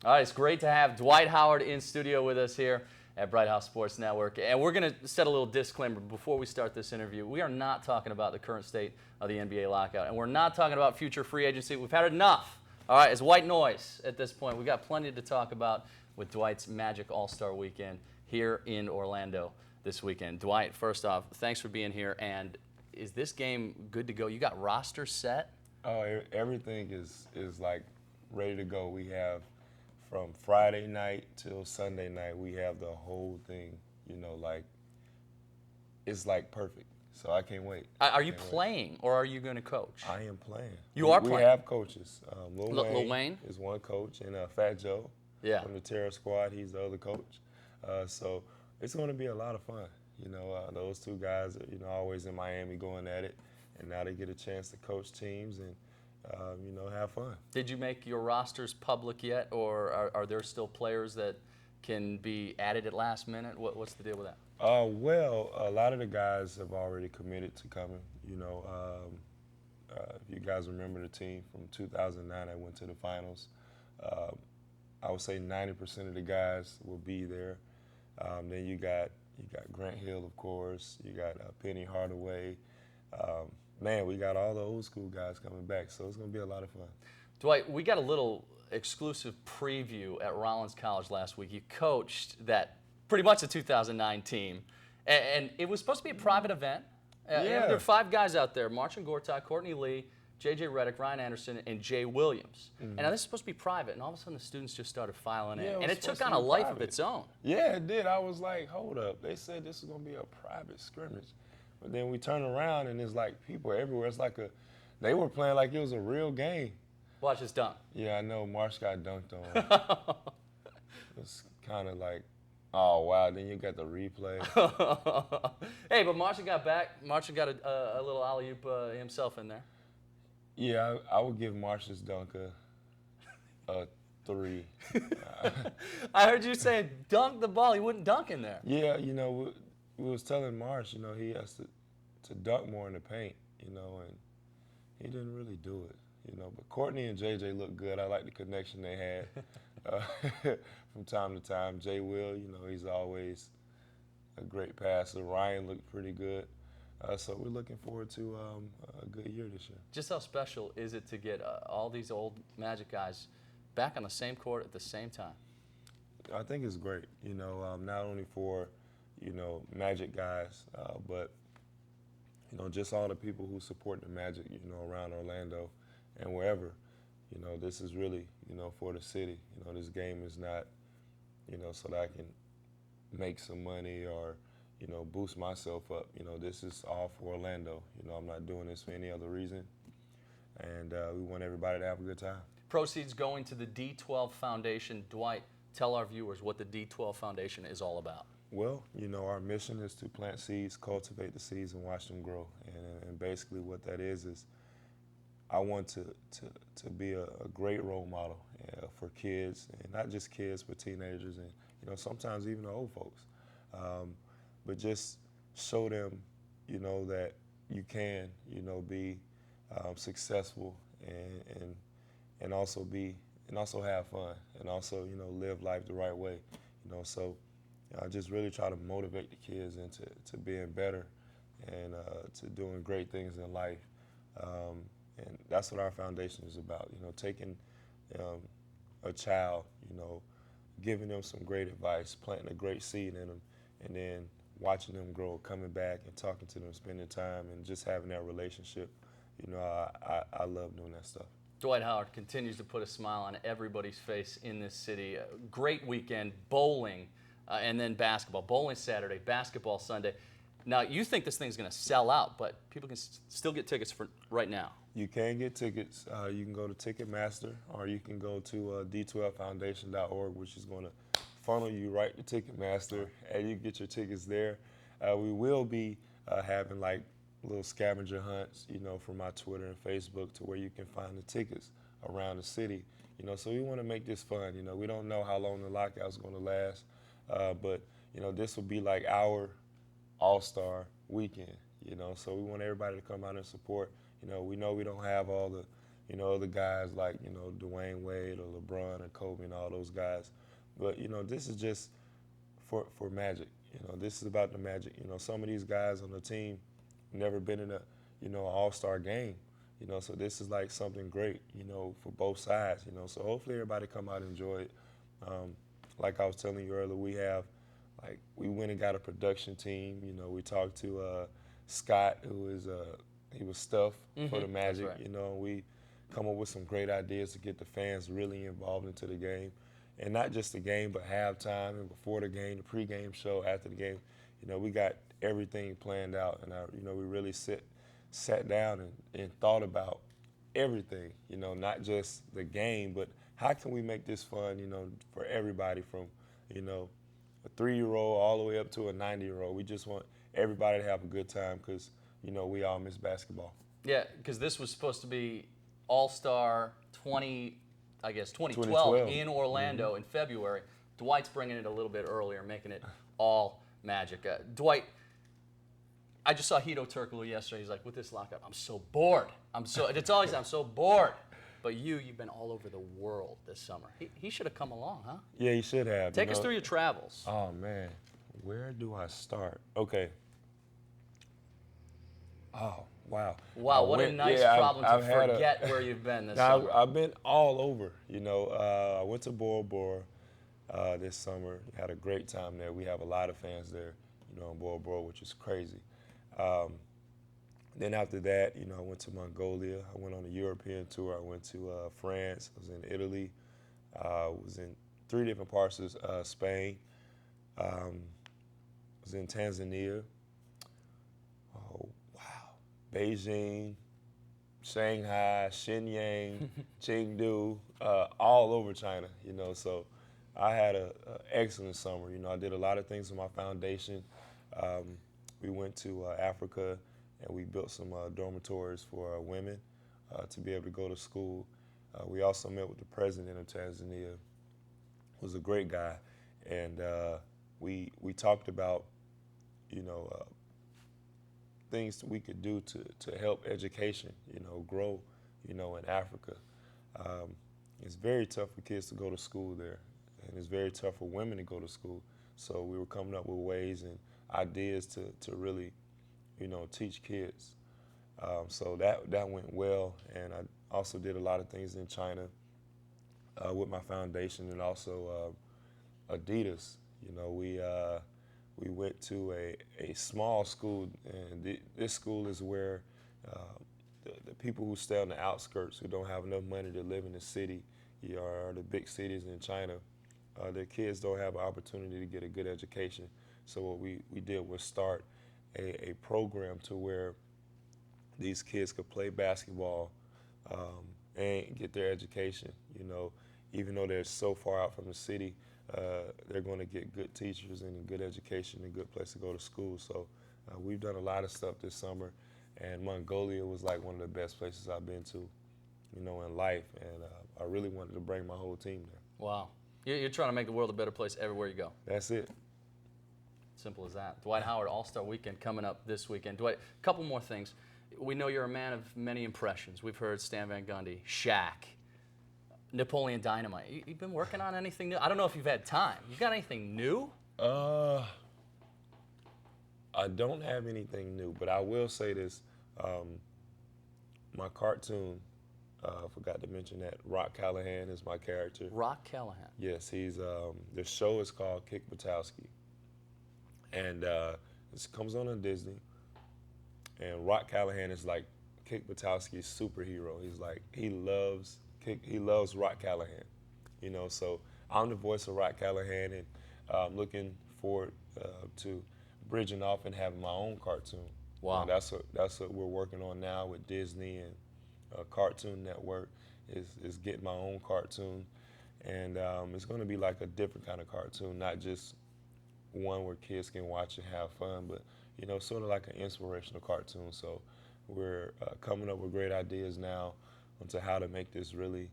All right, it's great to have Dwight Howard in studio with us here at Bright House Sports Network. And we're going to set a little disclaimer before we start this interview. We are not talking about the current state of the NBA lockout, and we're not talking about future free agency. We've had enough. All right, it's white noise at this point. We've got plenty to talk about with Dwight's Magic All-Star Weekend here in Orlando this weekend. Dwight, first off, thanks for being here. And is this game good to go? You got roster set? Oh, everything is like ready to go. We have from Friday night till Sunday night, we have the whole thing, like, it's like perfect. So I can't wait. Are you playing or are you going to coach? I am playing. You are playing? We have coaches. Lil Wayne is one coach, and Fat Joe from the Terror Squad, he's the other coach. So it's going to be a lot of fun. Those two guys are, always in Miami going at it, and now they get a chance to coach teams and, have fun. Did you make your rosters public yet, or are there still players that can be added at last minute? What's the deal with that? Well, a lot of the guys have already committed to coming. If you guys remember the team from 2009 that went to the finals, I would say 90% of the guys will be there. Then you got Grant Hill, of course. You got Penny Hardaway. Man, we got all the old school guys coming back, so it's going to be a lot of fun. Dwight, we got a little exclusive preview at Rollins College last week. You coached that pretty much the 2009 team, and it was supposed to be a private event. There were 5 guys out there: Marcin Gortat, Courtney Lee, J.J. Redick, Ryan Anderson, and Jay Williams. And now this is supposed to be private, and all of a sudden the students just started filing in. And it took on a life of its own. Yeah, it did. I was like, hold up. They said this was going to be a private scrimmage. But then we turn around, and it's like people everywhere. It's like they were playing like it was a real game. Watch this dunk. Yeah, I know. Marsh got dunked on. It's kind of like, oh, wow. Then you got the replay. Hey, but Marshall got back. Marshall got a little alley-oop himself in there. Yeah, I would give Marshall's dunk a 3. I heard you say dunk the ball. He wouldn't dunk in there. Yeah, we was telling Marsh, he has to dunk more in the paint, and he didn't really do it, But Courtney and JJ looked good. I like the connection they had from time to time. Jay Will, he's always a great passer. Ryan looked pretty good. So we're looking forward to a good year this year. Just how special is it to get all these old Magic guys back on the same court at the same time? I think it's great, not only for, Magic guys, but, just all the people who support the Magic, around Orlando and wherever. This is really, for the city. This game is not, so that I can make some money or, boost myself up. This is all for Orlando. I'm not doing this for any other reason. And we want everybody to have a good time. Proceeds going to the D12 Foundation. Dwight, tell our viewers what the D12 Foundation is all about. Well, our mission is to plant seeds, cultivate the seeds, and watch them grow. And basically what that is I want to be a great role model for kids, and not just kids, but teenagers and, sometimes even the old folks. But just show them, that you can, be successful and also have fun and also, live life the right way, So I just really try to motivate the kids into being better and to doing great things in life. And that's what our foundation is about, taking a child, giving them some great advice, planting a great seed in them, and then watching them grow, coming back and talking to them, spending time, and just having that relationship. I love doing that stuff. Dwight Howard continues to put a smile on everybody's face in this city. A great weekend, bowling, and then basketball. Bowling Saturday, basketball Sunday. Now, you think this thing's going to sell out, but people can still get tickets for right now. You can get tickets. You can go to Ticketmaster, or you can go to d12foundation.org, which is going to funnel you right to Ticketmaster, and you can get your tickets there. We will be having like little scavenger hunts, from my Twitter and Facebook, to where you can find the tickets around the city. So we want to make this fun. We don't know how long the lockout's going to last, but this will be like our All-Star weekend. So we want everybody to come out and support. We know we don't have all the, other guys like, Dwayne Wade or LeBron and Kobe and all those guys. But, this is just for Magic. This is about the Magic. Some of these guys on the team never been in an all-star game. So this is like something great, for both sides, So hopefully everybody come out and enjoy it. Like I was telling you earlier, we went and got a production team. We talked to Scott, he was stuffed for the Magic. Right. We come up with some great ideas to get the fans really involved into the game. And not just the game, but halftime and before the game, the pregame show, after the game. We got everything planned out, and we really sat down and thought about everything. Not just the game, but how can we make this fun? For everybody from a 3-year-old all the way up to a 90-year-old. We just want everybody to have a good time because we all miss basketball. Yeah, because this was supposed to be All-Star 2012 in Orlando in February. Dwight's bringing it a little bit earlier, making it all Magic. Dwight, I just saw Hito Turkoglu yesterday. He's like, with this lockout, I'm so bored. It's always, I'm so bored. But you've been all over the world this summer. He should have come along, huh? Yeah, he should have. Take us through your travels. Oh, man. Where do I start? Okay. Oh, wow. Wow, what a nice problem to forget where you've been this summer. I've been all over. I went to Bora Bora this summer. Had a great time there. We have a lot of fans there, in Bora Bora, which is crazy. Then after that, I went to Mongolia. I went on a European tour. I went to France. I was in Italy. I was in 3 different parts of Spain. I was in Tanzania. Oh, wow. Beijing, Shanghai, Shenyang, Chengdu, all over China, So I had an excellent summer. I did a lot of things with my foundation. We went to Africa, and we built some dormitories for women to be able to go to school. We also met with the president of Tanzania, who was a great guy, and we talked about, things that we could do to help education, grow, in Africa. It's very tough for kids to go to school there, and it's very tough for women to go to school. So we were coming up with ways and ideas to really, teach kids. So that went well, and I also did a lot of things in China with my foundation, and also Adidas. We went to a small school, and this school is where the people who stay on the outskirts, who don't have enough money to live in the city, or the big cities in China, their kids don't have an opportunity to get a good education. So what we did was start a program to where these kids could play basketball and get their education. Even though they're so far out from the city, they're going to get good teachers and a good education and a good place to go to school. So we've done a lot of stuff this summer, and Mongolia was like one of the best places I've been to, in life. And I really wanted to bring my whole team there. Wow. You're trying to make the world a better place everywhere you go. That's it. Simple as that. Dwight Howard All-Star Weekend coming up this weekend. Dwight, a couple more things. We know you're a man of many impressions. We've heard Stan Van Gundy, Shaq, Napoleon Dynamite. You've been working on anything new? I don't know if you've had time. You got anything new? I don't have anything new, but I will say this. My cartoon, forgot to mention that. Rock Callahan is my character. Rock Callahan. Yes, he's. The show is called Kick Buttowski, and this comes on Disney. And Rock Callahan is like Kick Buttowski's superhero. He loves Rock Callahan, So I'm the voice of Rock Callahan, and I'm looking forward to bridging off and having my own cartoon. Wow. That's what we're working on now with Disney and Cartoon Network is getting my own cartoon, and it's going to be like a different kind of cartoon, not just one where kids can watch and have fun, but sort of like an inspirational cartoon. So we're coming up with great ideas now onto how to make this really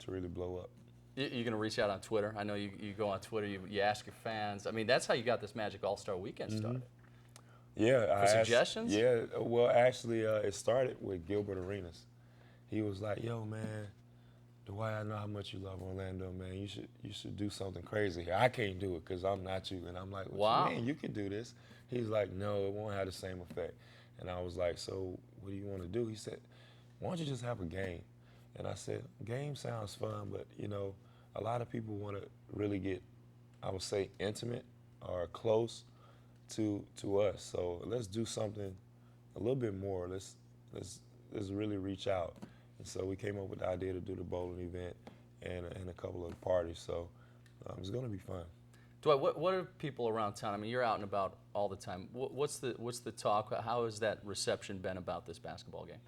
blow up. You're going to reach out on Twitter. I know you go on Twitter, you ask your fans. I mean, that's how you got this Magic All-Star Weekend started. Yeah. For suggestions? Well, actually, it started with Gilbert Arenas. he was like, yo, man, Dwight, I know how much you love Orlando, man. You should do something crazy here. I can't do it because I'm not you. And I'm like, what Wow. you mean? You can do this. He's like, no, it won't have the same effect. And I was like, so what do you want to do? He said, why don't you just have a game? And I said, game sounds fun, but, you know, a lot of people want to really get, I would say, intimate or close to us. So let's do something a little bit more. Let's really reach out. And so we came up with the idea to do the bowling event and a couple of parties. So it's going to be fun. Dwight, what are people around town? I mean, you're out and about all the time. What's the talk? How has that reception been about this basketball game?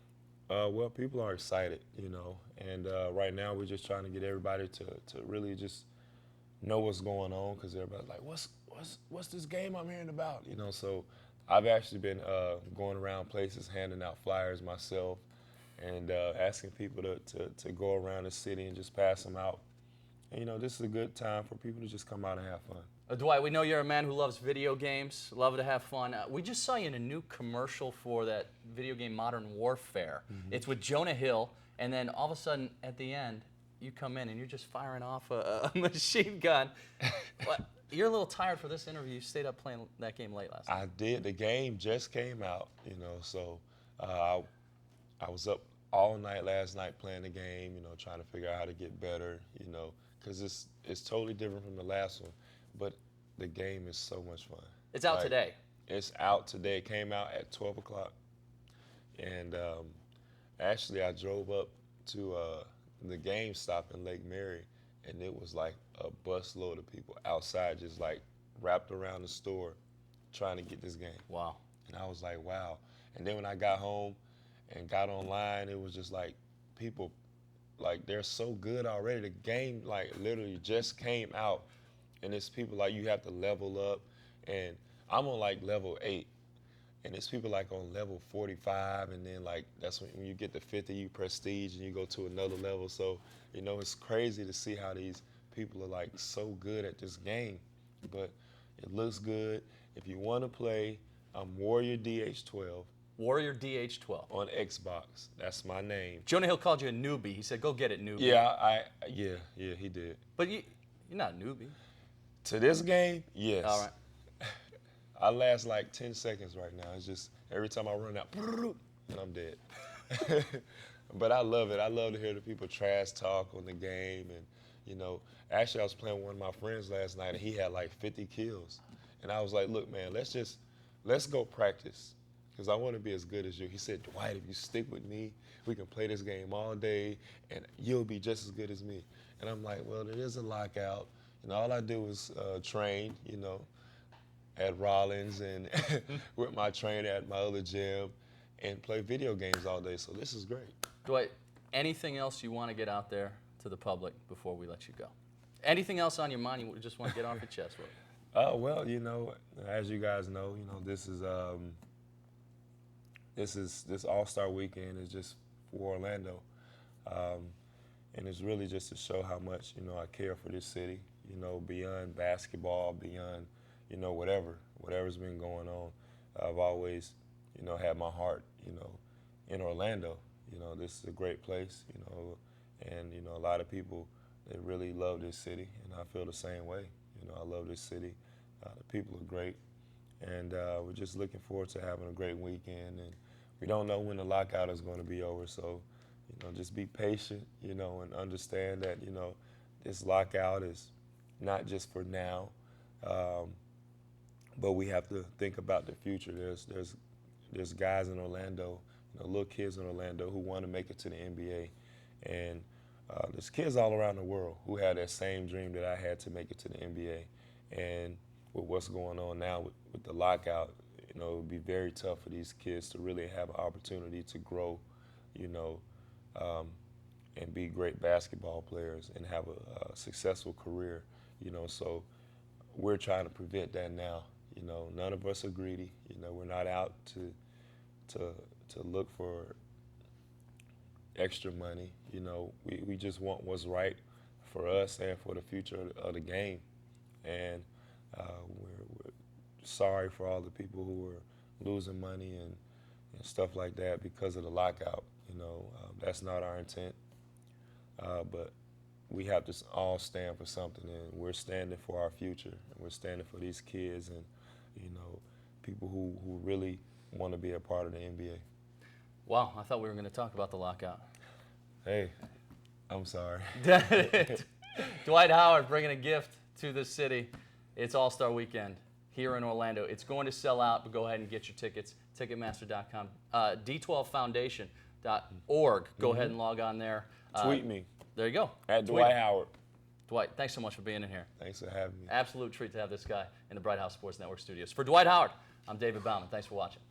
Well, people are excited, you know, and right now we're just trying to get everybody to really just know what's going on, because everybody's like, what's this game I'm hearing about, you know? So I've actually been going around places handing out flyers myself and asking people to go around the city and just pass them out. And, you know, this is a good time for people to just come out and have fun. Dwight, we know you're a man who loves video games, love to have fun. We just saw you in a new commercial for that video game Modern Warfare. Mm-hmm. It's with Jonah Hill, and then all of a sudden at the end, you come in and you're just firing off a machine gun. But you're a little tired for this interview. You stayed up playing that game late last night. I did. The game just came out, you know, so I was up all night last night playing the game, you know, trying to figure out how to get better, you know, because it's totally different from the last one. But the game is so much fun. It's out today. It's out today. It came out at 12 o'clock. And actually, I drove up to the GameStop in Lake Mary, and it was like a busload of people outside just like wrapped around the store trying to get this game. Wow. And I was like, wow. And then when I got home and got online, it was just like people, like, they're so good already. The game, like, literally just came out. And it's people like you have to level up, and I'm on like level 8, and it's people like on level 45, and then like that's when you get to 50, you prestige and you go to another level. So, you know, it's crazy to see how these people are like so good at this game, but it looks good. If you want to play, I'm Warrior DH12. Warrior DH12 on Xbox. That's my name. Jonah Hill called you a newbie. He said, "Go get it, newbie." Yeah, he did. But you're not a newbie. To this game, yes. All right. I last like 10 seconds right now. It's just every time I run out, and I'm dead. But I love it. I love to hear the people trash talk on the game. And, you know, actually I was playing with one of my friends last night, and he had like 50 kills. And I was like, look, man, let's go practice, because I want to be as good as you. He said, Dwight, if you stick with me, we can play this game all day, and you'll be just as good as me. And I'm like, well, there is a lockout. And all I do is train, you know, at Rollins and with my trainer at my other gym, and play video games all day. So this is great. Dwight, anything else you want to get out there to the public before we let you go? Anything else on your mind you just want to get off your chest with? Well, you know, as you guys know, you know, this All-Star weekend is just for Orlando. And it's really just to show how much, you know, I care for this city, you know, beyond basketball, beyond, you know, whatever's been going on. I've always, you know, had my heart, you know, in Orlando. You know, this is a great place, you know, and, you know, a lot of people, they really love this city, and I feel the same way. You know, I love this city. The people are great, and we're just looking forward to having a great weekend. And we don't know when the lockout is going to be over, so, you know, just be patient, you know, and understand that, you know, this lockout is not just for now, but we have to think about the future. There's guys in Orlando, you know, little kids in Orlando who want to make it to the NBA, and there's kids all around the world who had that same dream that I had to make it to the NBA. And with what's going on now with the lockout, you know, it would be very tough for these kids to really have an opportunity to grow, you know, and be great basketball players and have a successful career, you know. So we're trying to prevent that now. You know, none of us are greedy. You know, we're not out to look for extra money. You know, we just want what's right for us and for the future of the game. And we're sorry for all the people who are losing money and stuff like that because of the lockout. That's not our intent. But we have to all stand for something, and we're standing for our future, and we're standing for these kids and, people who really want to be a part of the NBA. Wow, I thought we were going to talk about the lockout. Hey, I'm sorry. Dwight Howard bringing a gift to the city. It's All-Star Weekend here in Orlando. It's going to sell out, but go ahead and get your tickets. Ticketmaster.com. D12foundation.org. Go ahead and log on there. Tweet me. There you go. At Dwight Howard. Dwight, thanks so much for being in here. Thanks for having me. Absolute treat to have this guy in the Bright House Sports Network studios. For Dwight Howard, I'm David Baumann. Thanks for watching.